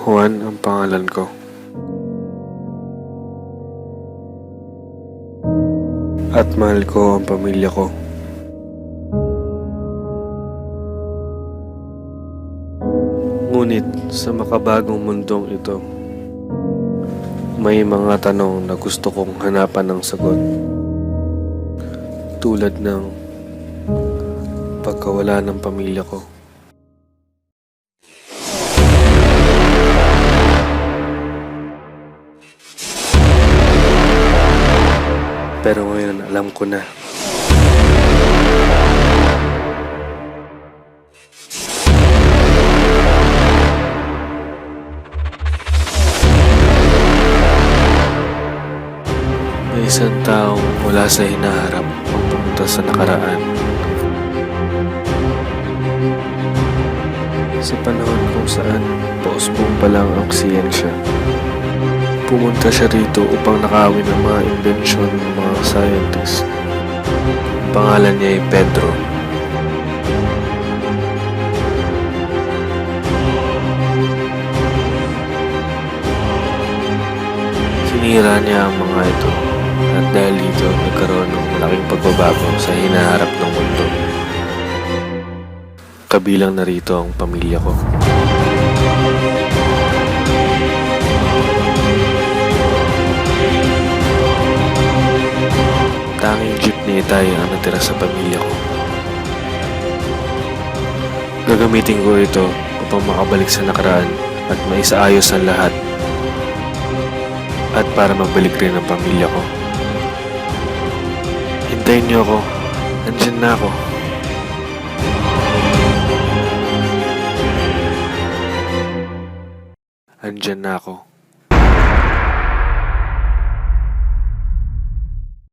Juan ang pangalan ko. At mahal ko ang pamilya ko. Ngunit sa makabagong mundong ito, may mga tanong na gusto kong hanapan ng sagot. Tulad ng pagkawala ng pamilya ko. Pero ngayon alam ko na. May isang taong wala sa hinaharap ang pumunta sa nakaraan. Sa panahon kung saan pausbong pa lang ang siyensya, pumunta siya rito upang nakawin ang mga imbensyon ng mga scientists. Pangalan niya ay Pedro. Sinira niya ang mga ito at dahil dito nagkaroon ng malaking pagbabago sa hinaharap ng mundo. Kabilang na rito ang pamilya ko. Tanging jeep ni Itay ang natira sa pamilya ko. Gagamitin ko ito upang makabalik sa nakaraan at maisaayos ang lahat. At para magbalik rin ang pamilya ko. Hintayin niyo ako. Andyan na ako. Andyan na ako.